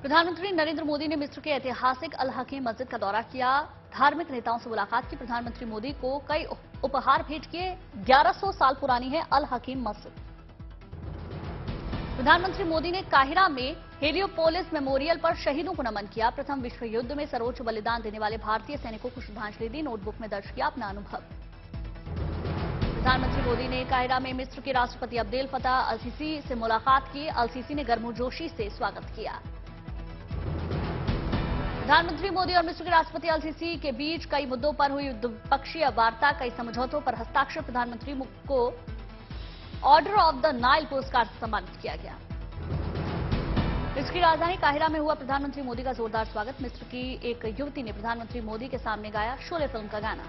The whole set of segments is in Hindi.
प्रधानमंत्री नरेंद्र मोदी ने मिस्र के ऐतिहासिक अल हकीम मस्जिद का दौरा किया। धार्मिक नेताओं से मुलाकात की। प्रधानमंत्री मोदी को कई उपहार भेंट किए। 1100 साल पुरानी है अल हकीम मस्जिद। प्रधानमंत्री मोदी ने काहिरा में हेलियोपोलिस मेमोरियल पर शहीदों को नमन किया। प्रथम विश्व युद्ध में सर्वोच्च बलिदान देने वाले भारतीय सैनिकों को श्रद्धांजलि दी। नोटबुक में दर्ज किया अपना अनुभव। प्रधानमंत्री मोदी ने काहिरा में मिस्र के राष्ट्रपति अब्देल फतह अल सीसी से मुलाकात की। अल सीसी ने गर्मजोशी से स्वागत किया। प्रधानमंत्री मोदी और मिस्र के राष्ट्रपति अल सीसी के बीच कई मुद्दों पर हुई द्विपक्षीय वार्ता। कई समझौतों पर हस्ताक्षर। प्रधानमंत्री को ऑर्डर ऑफ द नाइल पुरस्कार से सम्मानित किया गया। मिस्र की राजधानी काहिरा में हुआ प्रधानमंत्री मोदी का जोरदार स्वागत। मिस्र की एक युवती ने प्रधानमंत्री मोदी के सामने गाया शोले फिल्म का गाना।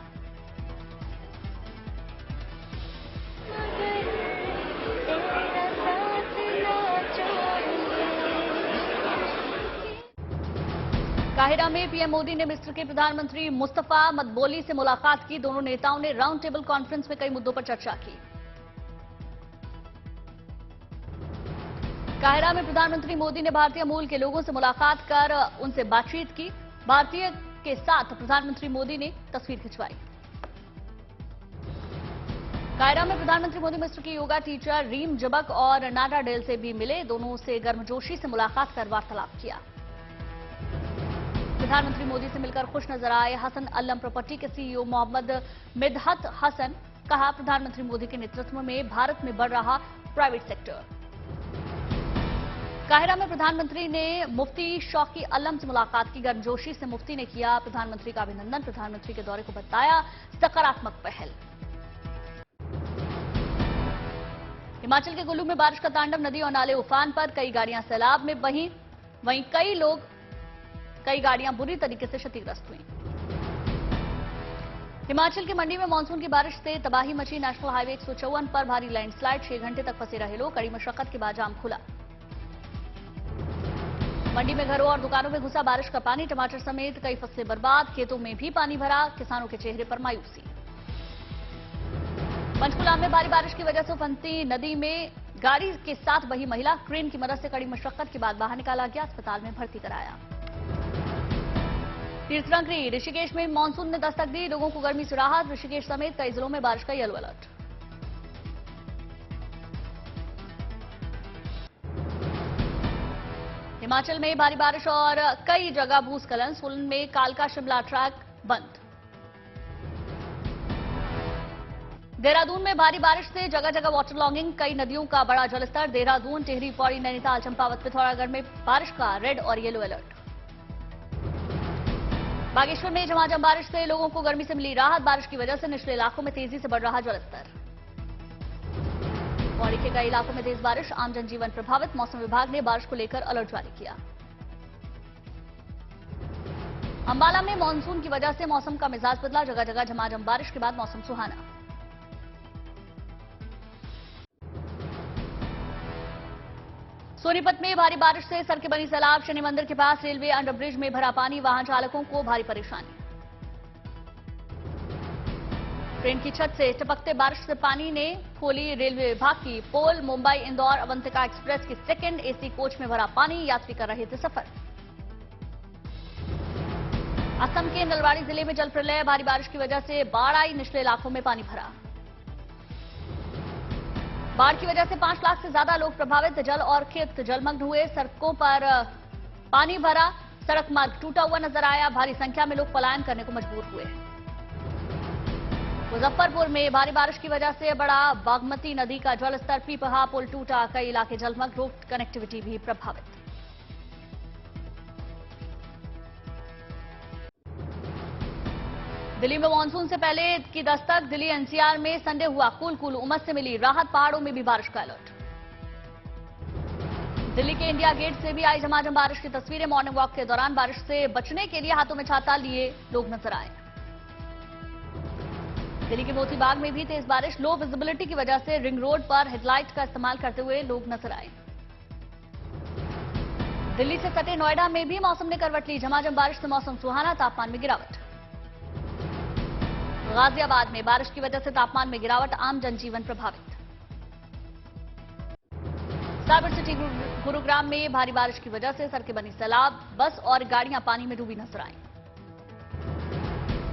काहिरा में पीएम मोदी ने मिस्र के प्रधानमंत्री मुस्तफा मदबोली से मुलाकात की। दोनों नेताओं ने राउंड टेबल कॉन्फ्रेंस में कई मुद्दों पर चर्चा की। काहिरा में प्रधानमंत्री मोदी ने भारतीय मूल के लोगों से मुलाकात कर उनसे बातचीत की। भारतीय के साथ प्रधानमंत्री मोदी ने तस्वीर खिंचवाई। काहिरा में प्रधानमंत्री मोदी मिस्र की योगा टीचर रीम जबक और नाडा डेल से भी मिले। दोनों से गर्मजोशी से मुलाकात कर वार्तालाप किया। प्रधानमंत्री मोदी से मिलकर खुश नजर आए हसन अल्लम प्रॉपर्टी के सीईओ मोहम्मद मिदहत हसन। कहा प्रधानमंत्री मोदी के नेतृत्व में भारत में बढ़ रहा प्राइवेट सेक्टर। काहिरा में प्रधानमंत्री ने मुफ्ती शौकी अल्लम से मुलाकात की। गर्मजोशी से मुफ्ती ने किया प्रधानमंत्री का अभिनंदन। प्रधानमंत्री के दौरे को बताया सकारात्मक पहल। हिमाचल के कुल्लू में बारिश का तांडव। नदी और नाले उफान पर। कई गाड़ियां सैलाब में बहीं। वहीं कई गाड़ियां बुरी तरीके से क्षतिग्रस्त हुई। हिमाचल के मंडी में मानसून की बारिश से तबाही मची। नेशनल हाईवे 154 पर भारी लैंडस्लाइड। 6 घंटे तक फंसे रहे लोग। कड़ी मशक्कत के बाद जाम खुला। मंडी में घरों और दुकानों में घुसा बारिश का पानी। टमाटर समेत कई फसलें बर्बाद। खेतों में भी पानी भरा। किसानों के चेहरे पर मायूसी। पंचकुला में भारी बारिश की वजह से उफनती नदी में गाड़ी के साथ बही महिला। क्रेन की मदद से कड़ी मशक्कत के बाद बाहर निकाला गया। अस्पताल में भर्ती कराया। तीर्थनगरी ऋषिकेश में मानसून ने दस्तक दी। लोगों को गर्मी से राहत। ऋषिकेश समेत कई जिलों में बारिश का येलो अलर्ट। हिमाचल में भारी बारिश और कई जगह भूस्खलन। सोलन में कालका शिमला ट्रैक बंद। देहरादून में भारी बारिश से जगह जगह वाटर लॉगिंग। कई नदियों का बड़ा जलस्तर। देहरादून टिहरी पौड़ी नैनीताल चंपावत पिथौरागढ़ में बारिश का रेड और येलो अलर्ट। बागेश्वर में झमाझम बारिश से लोगों को गर्मी से मिली राहत। बारिश की वजह से निचले इलाकों में तेजी से बढ़ रहा जलस्तर। पौड़ी के कई इलाकों में तेज बारिश। आम जनजीवन प्रभावित। मौसम विभाग ने बारिश को लेकर अलर्ट जारी किया। अंबाला में मानसून की वजह से मौसम का मिजाज बदला। जगह जगह झमाझम बारिश के बाद मौसम सुहाना। सोनीपत में भारी बारिश से सड़कें बनी सैलाब। शनि मंदिर के पास रेलवे अंडरब्रिज में भरा पानी। वाहन चालकों को भारी परेशानी। ट्रेन की छत से टपकते बारिश से पानी ने खोली रेलवे विभाग की पोल। मुंबई इंदौर अवंतिका एक्सप्रेस की सेकंड एसी कोच में भरा पानी। यात्री कर रहे थे सफर। असम के नलवाड़ी जिले में जल प्रलय। भारी बारिश की वजह से बाढ़ आई। निचले इलाकों में पानी भरा। बाढ़ की वजह से 5 लाख से ज्यादा लोग प्रभावित। जल और खेत जलमग्न हुए। सड़कों पर पानी भरा। सड़क मार्ग टूटा हुआ नजर आया। भारी संख्या में लोग पलायन करने को मजबूर हुए। मुजफ्फरपुर में भारी बारिश की वजह से बढ़ा बागमती नदी का जलस्तर। पीपहा पुल टूटा। कई इलाके जलमग्न। रोड कनेक्टिविटी भी प्रभावित। दिल्ली में मानसून से पहले की दस्तक। दिल्ली एनसीआर में संडे हुआ कूल उमस से मिली राहत। पहाड़ों में भी बारिश का अलर्ट। दिल्ली के इंडिया गेट से भी आई झमाझम बारिश की तस्वीरें। मॉर्निंग वॉक के दौरान बारिश से बचने के लिए हाथों में छाता लिए लोग नजर आए। दिल्ली के मोती बाग में भी तेज बारिश। लो विजिबिलिटी की वजह से रिंग रोड पर हेडलाइट का इस्तेमाल करते हुए लोग नजर आए। दिल्ली से सटे नोएडा में भी मौसम ने करवट ली। झमाझम बारिश से मौसम सुहाना। तापमान में गिरावट। गाजियाबाद में बारिश की वजह से तापमान में गिरावट। आम जनजीवन प्रभावित। साइबर सिटी गुरुग्राम में भारी बारिश की वजह से सड़कें बनी सैलाब, बस और गाड़ियां पानी में डूबी नजर आईं।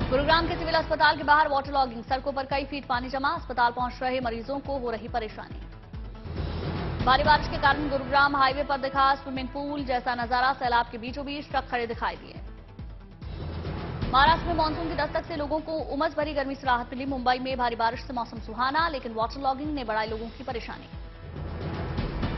गुरुग्राम के सिविल अस्पताल के बाहर वाटर लॉगिंग, सड़कों पर कई फीट पानी जमा, अस्पताल पहुंच रहे मरीजों को हो रही परेशानी। भारी बारिश के कारण गुरुग्राम हाईवे पर दिखा स्विमिंग पूल जैसा नजारा, सैलाब के बीचों बीच ट्रक खड़े दिखाई दिए। महाराष्ट्र में मानसून की दस्तक से लोगों को उमस भरी गर्मी से राहत मिली। मुंबई में भारी बारिश से मौसम सुहाना, लेकिन वाटर लॉगिंग ने बढ़ाई लोगों की परेशानी।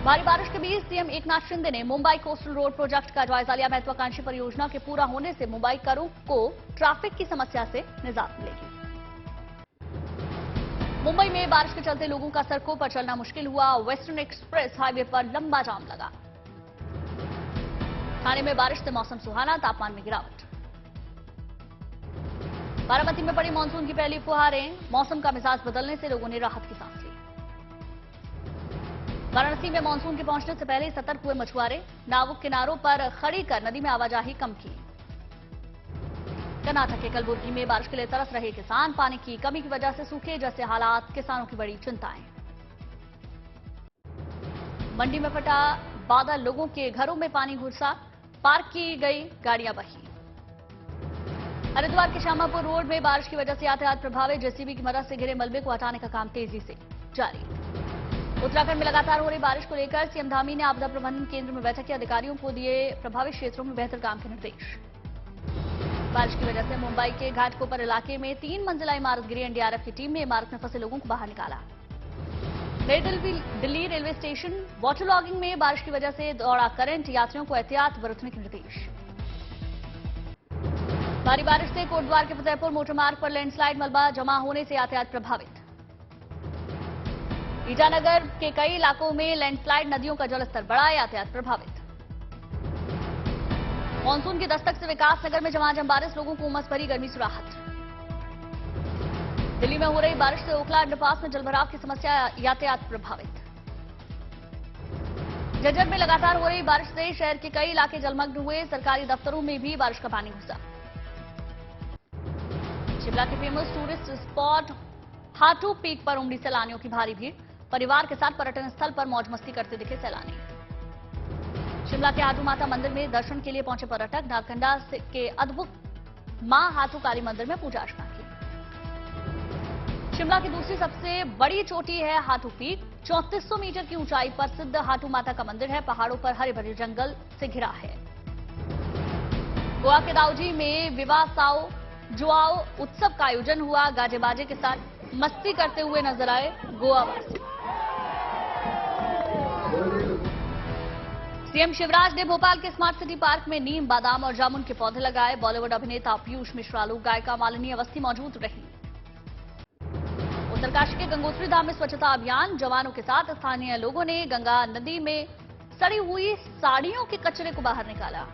भारी बारिश के बीच सीएम एकनाथ शिंदे ने मुंबई कोस्टल रोड प्रोजेक्ट का जायजा लिया। महत्वाकांक्षी परियोजना के पूरा होने से मुंबईकरों को ट्रैफिक की समस्या से निजात मिलेगी। मुंबई में बारिश के चलते लोगों का सड़कों पर चलना मुश्किल हुआ। वेस्टर्न एक्सप्रेस हाईवे पर लंबा जाम लगा। ठाणे में बारिश से मौसम सुहाना, तापमान में गिरावट। बारामती में पड़ी मानसून की पहली फुहारें, मौसम का मिजाज बदलने से लोगों ने राहत की सांस ली। वाराणसी में मानसून के पहुंचने से पहले सतर्क हुए मछुआरे, नावों किनारों पर खड़ी कर नदी में आवाजाही कम की। कर्नाटक के कलबुर्गी में बारिश के लिए तरस रहे किसान, पानी की कमी की वजह से सूखे जैसे हालात, किसानों की बड़ी चिंताएं। मंडी में फटा बादल, लोगों के घरों में पानी घुसा, पार्क की गई गाड़ियां बही। हरिद्वार के श्यामापुर रोड में बारिश की वजह से यातायात प्रभावित, जेसीबी की मदद से घिरे मलबे को हटाने का काम तेजी से जारी। उत्तराखंड में लगातार हो रही बारिश को लेकर सीएम धामी ने आपदा प्रबंधन केंद्र में बैठक की, अधिकारियों को दिए प्रभावित क्षेत्रों में बेहतर काम के निर्देश। बारिश की वजह से मुंबई के घाटकोपर इलाके में 3 मंजिला इमारत गिरी। एनडीआरएफ की टीम ने इमारत में फंसे लोगों को बाहर निकाला। नई Delhi railway station water logging में बारिश की वजह से दौड़ा करंट, यात्रियों को एहतियात बरतने के निर्देश। भारी बारिश से कोटद्वार के फतेहपुर मोटरमार्ग पर लैंडस्लाइड, मलबा जमा होने से यातायात प्रभावित। ईटानगर के कई इलाकों में लैंडस्लाइड, नदियों का जलस्तर बढ़ा, यातायात प्रभावित। मानसून की दस्तक से विकासनगर में झमाझम बारिश, लोगों को उमस भरी गर्मी से राहत। दिल्ली में हो रही बारिश से ओखला अंडरपास में जलभराव की समस्या, यातायात प्रभावित। झज्जर में लगातार हो रही बारिश से शहर के कई इलाके जलमग्न हुए, सरकारी दफ्तरों में भी बारिश का पानी घुसा। शिमला के famous tourist spot Hatu peak पर उमड़ी सैलानियों की भारी भीड़, परिवार के साथ पर्यटन स्थल पर मौज मस्ती करते दिखे सैलानी। शिमला के हाटू माता मंदिर में दर्शन के लिए पहुंचे पर्यटक, नालकंडा के अद्भुत मां हाटू काली मंदिर में पूजा अर्चना की। शिमला की दूसरी सबसे बड़ी चोटी है हाटू पीक, 3400 मीटर की ऊंचाई पर सिद्ध हाटू माता का मंदिर है। पहाड़ों पर हरे भरे जंगल से घिरा है। गोवा के दाउजी में विवाह साओ जुआओ उत्सव का आयोजन हुआ, गाजे बाजे के साथ मस्ती करते हुए नजर आए गोवावासी। सीएम शिवराज ने भोपाल के स्मार्ट सिटी पार्क में नीम, बादाम और जामुन के पौधे लगाए। बॉलीवुड अभिनेता पीयूष मिश्रा, लोक गायिका मालिनी अवस्थी मौजूद रही। उत्तरकाशी के गंगोत्री धाम में स्वच्छता अभियान, जवानों के साथ स्थानीय लोगों ने गंगा नदी में सड़ी हुई साड़ियों के कचरे को बाहर निकाला।